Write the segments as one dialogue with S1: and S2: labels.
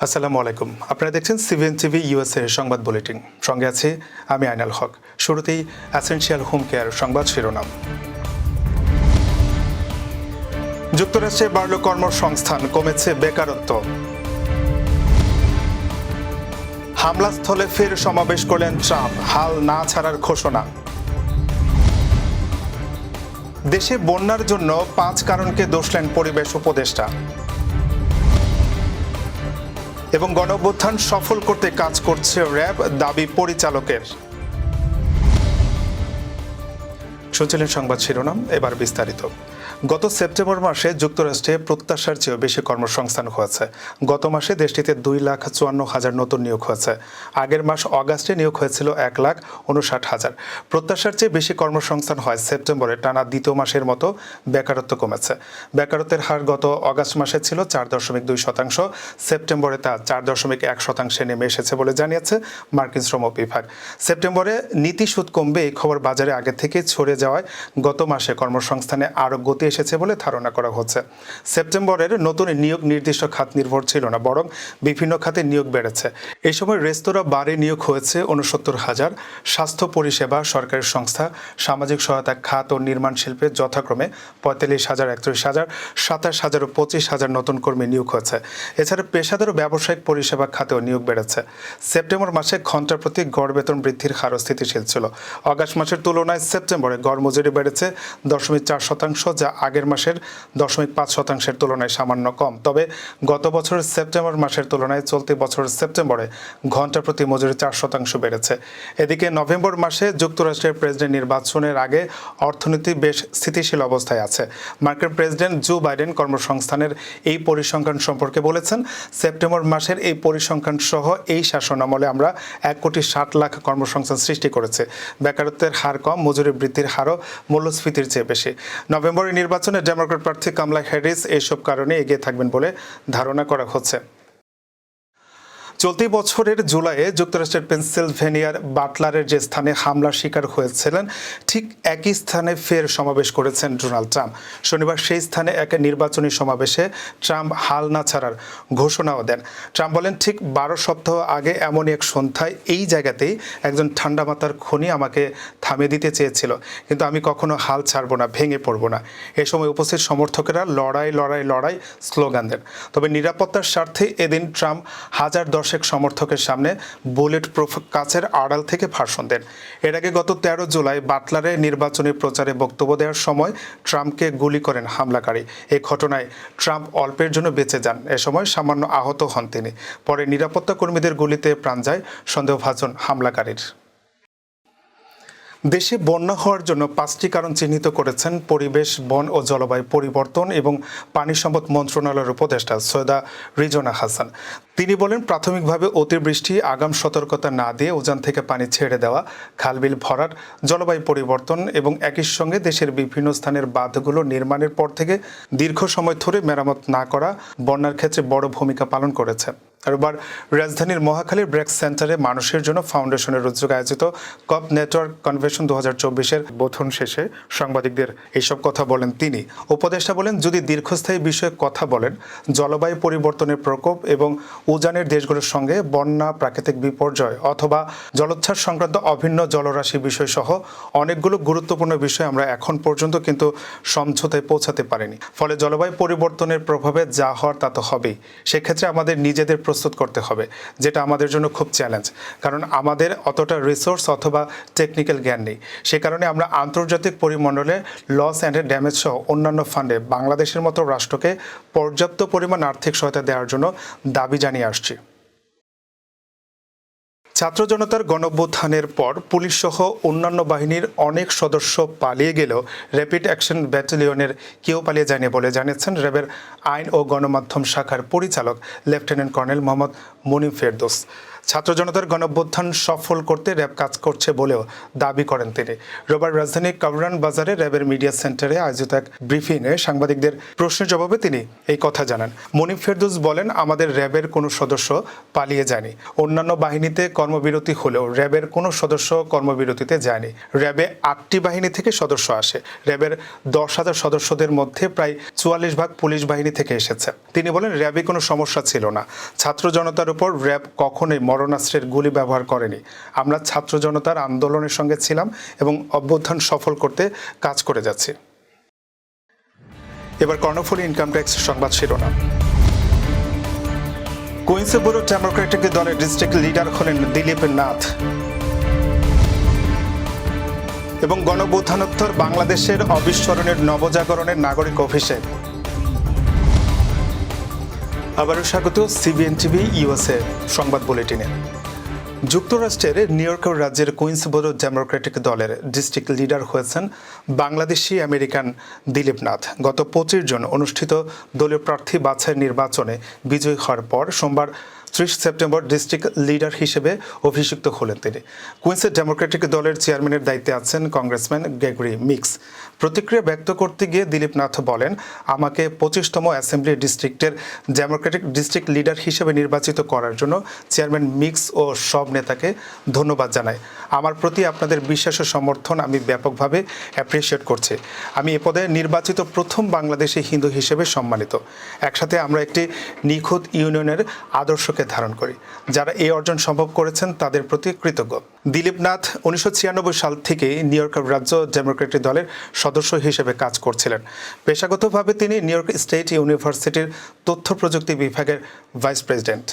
S1: আসসালামু আলাইকুম। আপনারা দেখছেন সিবিএন টিভি ইউএসএ সংবাদ বুলেটিন। সঙ্গে আছি আমি আইনাল হক। শুরুতেই এসেনশিয়াল হোম কেয়ার সংবাদ শিরোনাম। যুক্তরাষ্ট্রে বাড়ল কর্মসংস্থান, কমেছে বেকারত্ব। হামলাস্থলে ফের সমাবেশ করলেন ট্রাম্প, হাল না ছাড়ার ঘোষণা। দেশে বন্যার জন্য 5 কারণকে দোষলেন পরিবেশ উপদেষ্টা। এবং গণঅভ্যুত্থান সফল করতে কাজ করছে র্যাব, দাবি পরিচালকের। শুনছিলেন সংবাদ শিরোনাম, এবার বিস্তারিত। গত সেপ্টেম্বর মাসে যুক্তরাষ্ট্রে প্রত্যাশার চেয়েও বেশি কর্মসংস্থান হয়েছে। গত মাসে দেশটিতে 2,54,000 নতুন নিয়োগ হয়েছে। আগের মাস অগাস্টে নিয়োগ হয়েছিল 1,59,000। প্রত্যাশার চেয়ে বেশি কর্মসংস্থান হয় সেপ্টেম্বরে, টানা দ্বিতীয় মাসের মতো বেকারত্ব কমেছে। বেকারত্বের হার গত অগাস্ট মাসে ছিল 4.2%, সেপ্টেম্বরে তা 4.1%-এ নেমে এসেছে বলে জানিয়েছে মার্কিন শ্রম বিভাগ। সেপ্টেম্বরে নীতি সুদ কমবে এই খবর বাজারে আগে থেকে ছড়িয়ে যাওয়ায় গত মাসে কর্মসংস্থানে আরও গতি এসেছে বলে ধারণা করা হচ্ছে। সেপ্টেম্বরের নতুন নিয়োগ নির্দিষ্ট খাত নির্ভর ছিল না, বরং বিভিন্ন খাতে নিয়োগ বেড়েছে। এই সময় রেস্তোরাঁ, বারে নিয়োগ হয়েছে 69,000, স্বাস্থ্য পরিষেবা, সরকারি সংস্থা, সামাজিক সহায়তা খাত ও নির্মাণ শিল্পে যথাক্রমে 45,000, 31,000, 27,000 ও 25,000 নতুন কর্মী নিয়োগ হয়েছে। এছাড়া পেশাদার ও ব্যবসায়িক পরিষেবা খাতেও নিয়োগ বেড়েছে। সেপ্টেম্বর মাসে ঘণ্টা প্রতি গড় বেতন বৃদ্ধির হারও স্থিতিশীল ছিল। অগাস্ট মাসের তুলনায় সেপ্টেম্বরে গড় মজুরি বেড়েছে 0.4%, যা আগের মাসের 0.5%-এর তুলনায় সামান্য কম। তবে গত বছরের সেপ্টেম্বর মাসের তুলনায় চলতি বছরের সেপ্টেম্বরে ঘণ্টা প্রতি মজুরি 4% বেড়েছে। এদিকে নভেম্বর মাসে যুক্তরাষ্ট্রের প্রেসিডেন্ট নির্বাচনের আগে অর্থনীতি বেশ স্থিতিশীল অবস্থায় আছে। মার্কিন প্রেসিডেন্ট জো বাইডেন কর্মসংস্থানের এই পরিসংখ্যান সম্পর্কে বলেছেন, সেপ্টেম্বর মাসের এই পরিসংখ্যান সহ এই শাসনামলে আমরা 1,60,00,000 কর্মসংস্থান সৃষ্টি করেছে। বেকারত্বের হার কম, মজুরি বৃদ্ধির হারও মূল্যস্ফীতির চেয়ে বেশি। নভেম্বরের নির্বাচনে ডেমোক্র্যাট প্রার্থী কামলা হ্যারিস এইসব কারণে এগিয়ে থাকবেন বলে ধারণা করা হচ্ছে। চলতি বছরের জুলাইয়ে যুক্তরাষ্ট্রের পেনসিলভেনিয়ার বাটলারের যে স্থানে হামলার শিকার হয়েছিলেন, ঠিক একই স্থানে ফের সমাবেশ করেছেন ডোনাল্ড ট্রাম্প। শনিবার সেই স্থানে এক নির্বাচনী সমাবেশে ট্রাম্প হাল না ছাড়ার ঘোষণাও দেন। ট্রাম্প বলেন, ঠিক 12 সপ্তাহ আগে এমনই এক সন্ধ্যায় এই জায়গাতেই একজন ঠান্ডা মাথার খনি আমাকে থামিয়ে দিতে চেয়েছিল, কিন্তু আমি কখনো হাল ছাড়ব না, ভেঙে পড়ব না। এ সময় উপস্থিত সমর্থকেরা লড়াই লড়াই লড়াই স্লোগান দেন। তবে নিরাপত্তার স্বার্থে এদিন ট্রাম্প 1010 সমর্থকের সামনে বুলেট প্রুফ কাচের আড়াল থেকে ভাষণ দেন। এর আগে গত 13 জুলাই বাটলারে নির্বাচনী প্রচারে বক্তব্য দেওয়ার সময় ট্রাম্পকে গুলি করেন হামলাকারী। এই ঘটনায় ট্রাম্প অল্পের জন্য বেঁচে যান। এ সময় সামান্য আহত হন তিনি। পরে নিরাপত্তা কর্মীদের গুলিতে প্রাণ যায় সন্দেহভাজন হামলাকারীর। দেশে বন্যা হওয়ার জন্য 5টি কারণ চিহ্নিত করেছেন পরিবেশ, বন ও জলবায়ু পরিবর্তন এবং পানি সম্পদ মন্ত্রণালয়ের উপদেষ্টা সৈয়দা রিজওয়ানা হাসান। তিনি বলেন, প্রাথমিকভাবে অতিবৃষ্টি, আগাম সতর্কতা না দিয়ে উজান থেকে পানি ছেড়ে দেওয়া, খালবিল ভরাট, জলবায়ু পরিবর্তন এবং একই সঙ্গে দেশের বিভিন্ন স্থানের বাঁধগুলো নির্মাণের পর থেকে দীর্ঘ সময় ধরে মেরামত না করা বন্যার ক্ষেত্রে বড় ভূমিকা পালন করেছে। এবার রাজধানীর মহাখালীর ব্রেক সেন্টারে মানুষের জন্য ফাউন্ডেশনের উদ্যোগে আয়োজিত কপ নেটওয়ার্ক কনভেনশন 2024-এর বোধন শেষে সাংবাদিকদের এইসব কথা বলেন তিনি। উপদেষ্টা বলেন, যদি দীর্ঘস্থায়ী বিষয়ে কথা বলেন, জলবায়ু পরিবর্তনের প্রকোপ এবং উজানের দেশগুলোর সঙ্গে বন্যা, প্রাকৃতিক বিপর্যয় অথবা জলোচ্ছ্বাস সংক্রান্ত অভিন্ন জলরাশি বিষয় সহ অনেকগুলো গুরুত্বপূর্ণ বিষয় আমরা এখন পর্যন্ত কিন্তু সমঝোতায় পৌঁছাতে পারিনি। ফলে জলবায়ু পরিবর্তনের প্রভাবে যা হওয়ার তা তো হবেই। সেক্ষেত্রে আমাদের নিজেদের প্রস্তুত করতে হবে, যেটা আমাদের জন্য খুব চ্যালেঞ্জ, কারণ আমাদের অতটা রিসোর্স অথবা টেকনিক্যাল জ্ঞান নেই। সে কারণে আমরা আন্তর্জাতিক পরিমণ্ডলে লস অ্যান্ড ড্যামেজ সহ অন্যান্য ফান্ডে বাংলাদেশের মতো রাষ্ট্রকে পর্যাপ্ত পরিমাণ আর্থিক সহায়তা দেওয়ার জন্য দাবি জানিয়ে আসছি। ছাত্র জনতার গণঅভ্যুত্থানের পর পুলিশসহ অন্যান্য বাহিনীর অনেক সদস্য পালিয়ে গেলেও র্যাপিড অ্যাকশন ব্যাটালিয়নের কেউ পালিয়ে যায়নি বলে জানিয়েছেন র্যাবের আইন ও গণমাধ্যম শাখার পরিচালক লেফটেন্যান্ট কর্নেল মোহাম্মদ মুনিম ফেরদৌস। ছাত্র জনতার গণঅভ্যুত্থান সফল করতে র্যাব কাজ করছে বলেও দাবি করেন তিনি। রোববার রাজধানীর কাবরান বাজারে র্যাবের মিডিয়া সেন্টারে আয়োজিত এক ব্রিফিংয়ে সাংবাদিকদের প্রশ্নের জবাবে তিনি এই কথা জানান। মনিব ফেরদৌস বলেন, আমাদের র্যাবের কোনো সদস্য পালিয়ে যায়নি। অন্যান্য বাহিনীতে কর্মবিরতি হলেও র্যাবের কোনো সদস্য কর্মবিরতিতে যায়নি। র্যাবে 8টি বাহিনী থেকে সদস্য আসে। র্যাবের 10,000 সদস্যদের মধ্যে প্রায় 44% পুলিশ বাহিনী থেকে এসেছে। তিনি বলেন, র্যাবে কোনো সমস্যা ছিল না। ছাত্র জনতার উপর র্যাব কখনোই মরণাস্ত্রের গুলি ব্যবহার করেনি। আমরা ছাত্র জনতার আন্দোলনের সঙ্গে ছিলাম এবং অভ্যুত্থান সফল করতে কাজ করে যাচ্ছি। এবার কর্ণফুলী ইনকাম ট্যাক্স সংবাদ শিরোনাম। কুইন্সে ব্যুরো ডেমোক্রেটিক দলের ডিস্ট্রিক্ট লিডার হলেন দিলীপ নাথ। এবং গণঅভ্যুত্থানোত্তর বাংলাদেশের অবিস্মরণীয় নবজাগরণের নাগরিক অভিষেক। আবারও স্বাগত সিবিএন টিভি ইউএসএ সংবাদ বুলেটিনে। যুক্তরাষ্ট্রের নিউ ইয়র্ক রাজ্যের কুইন্স ব্যুরো ডেমোক্রেটিক দলের ডিস্ট্রিক্ট লিডার হয়েছেন বাংলাদেশি আমেরিকান দিলীপ নাথ। গত 25 জুন অনুষ্ঠিত দলীয় প্রার্থী বাছাই নির্বাচনে বিজয়ী হওয়ার পর সোমবার 30 সেপ্টেম্বর ডিস্ট্রিক্ট লিডার হিসেবে অভিষিক্ত হলেন তিনি। কুইন্সের ডেমোক্রেটিক দলের চেয়ারম্যানের দায়িত্বে আছেন কংগ্রেসম্যান গ্রেগরি মিক্স। প্রতিক্রিয়া ব্যক্ত করতে গিয়ে দিলীপ নাথ বলেন, আমাকে 25তম অ্যাসেম্বলি ডিস্ট্রিক্টের ডেমোক্রেটিক ডিস্ট্রিক্ট লিডার হিসেবে নির্বাচিত করার জন্য চেয়ারম্যান মিক্স ও সব নেতাকে ধন্যবাদ জানাই। আমার প্রতি আপনাদের বিশ্বাস ও সমর্থন আমি ব্যাপকভাবে অ্যাপ্রিসিয়েট করছি। আমি এ পদে নির্বাচিত প্রথম বাংলাদেশি হিন্দু হিসেবে সম্মানিত। একসাথে আমরা একটি নিখুঁত ইউনিয়নের আদর্শকে ধারণ করি। যারা এই অর্জন সম্ভব করেছেন তাদের প্রতি কৃতজ্ঞ। দিলীপ নাথ 1996 সাল থেকে নিউ ইয়র্ক রাজ্য ডেমোক্রেটিক দলের সদস্য হিসেবে কাজ করছিলেন। পেশাগতভাবে তিনি নিউ ইয়র্ক স্টেট ইউনিভার্সিটির তথ্য প্রযুক্তি বিভাগের ভাইস প্রেসিডেন্ট।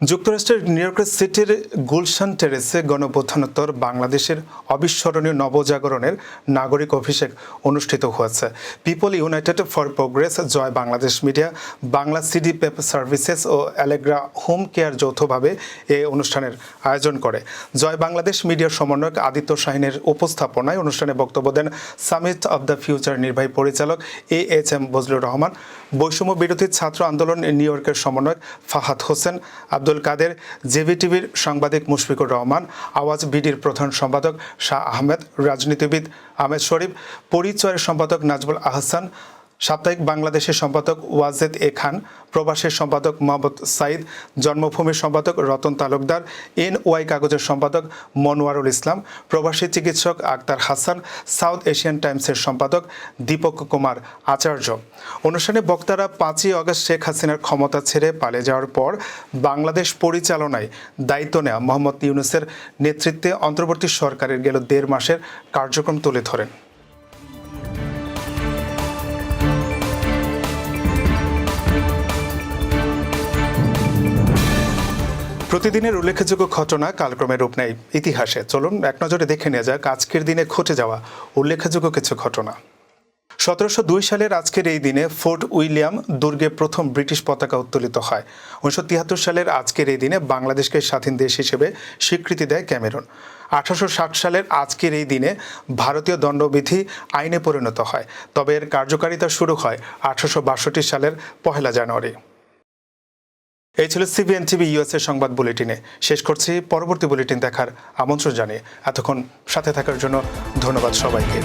S1: যুক্তরাষ্ট্রের নিউ ইয়র্ক সিটির গুলশান টেরেসে গণঅভ্যুত্থানোত্তর বাংলাদেশের অবিস্মরণীয় নবজাগরণের নাগরিক অভিষেক অনুষ্ঠিত হয়েছে। People United for Progress, Joy Bangladesh media, Bangla CD পেপ সার্ভিসেস ও অ্যালেগ্রা হোম কেয়ার যৌথভাবে এই অনুষ্ঠানের আয়োজন করে। জয় বাংলাদেশ মিডিয়ার সমন্বয়ক আদিত্য শাহিনের উপস্থাপনায় অনুষ্ঠানে বক্তব্য দেন সামিট অব দ্য ফিউচার নির্বাহী পরিচালক AHM বজলুর রহমান, বৈষম্য বিরোধী ছাত্র আন্দোলন নিউ ইয়র্কের সমন্বয়ক ফাহাদ হোসেন, আব্দুল কাদের, জেভিটিভির সাংবাদিক মুশফিকুর রহমান, আওয়াজ বিডির প্রধান সম্পাদক শাহ আহমেদ, রাজনীতিবিদ আহমেদ শরীফ, পরিচয়ের সম্পাদক নাজমুল আহসান, সাপ্তাহিক বাংলাদেশের সম্পাদক ওয়াজেদ এ খান, প্রবাসের সম্পাদক মোহাম্মদ সাইদ, জন্মভূমির সম্পাদক রতন তালুকদার, NY কাগজের সম্পাদক মনোয়ারুল ইসলাম, প্রবাসী চিকিৎসক আক্তার হাসান, সাউথ এশিয়ান টাইমসের সম্পাদক দীপক কুমার আচার্য। অনুষ্ঠানে বক্তারা 5ই আগস্ট শেখ হাসিনার ক্ষমতা ছেড়ে পালিয়ে যাওয়ার পর বাংলাদেশ পরিচালনায় দায়িত্ব নেওয়া মোহাম্মদ ইউনূসের নেতৃত্বে অন্তর্বর্তী সরকারের গেল 1.5 মাসের কার্যক্রম তুলে ধরেন। প্রতিদিনের উল্লেখযোগ্য ঘটনা কালক্রমে রূপ নেয় ইতিহাসে। চলুন এক নজরে দেখে নেওয়া যাক আজকের দিনে ঘটে যাওয়া উল্লেখযোগ্য কিছু ঘটনা। 1702 সালের আজকের এই দিনে ফোর্ট উইলিয়াম দুর্গে প্রথম ব্রিটিশ পতাকা উত্তোলিত হয়। 1973 সালের আজকের এই দিনে বাংলাদেশকে স্বাধীন দেশ হিসেবে স্বীকৃতি দেয় ক্যামেরুন। 1860 সালের আজকের এই দিনে ভারতীয় দণ্ডবিধি আইনে পরিণত হয়, তবে এর কার্যকারিতা শুরু হয় 1862 সালের 1 জানুয়ারি। এই ছিল সিবিএন টিভি ইউএসএ সংবাদ বুলেটিনে। শেষ করছি, পরবর্তী বুলেটিন দেখার আমন্ত্রণ জানিয়ে এতক্ষণ সাথে থাকার জন্য ধন্যবাদ সবাইকে।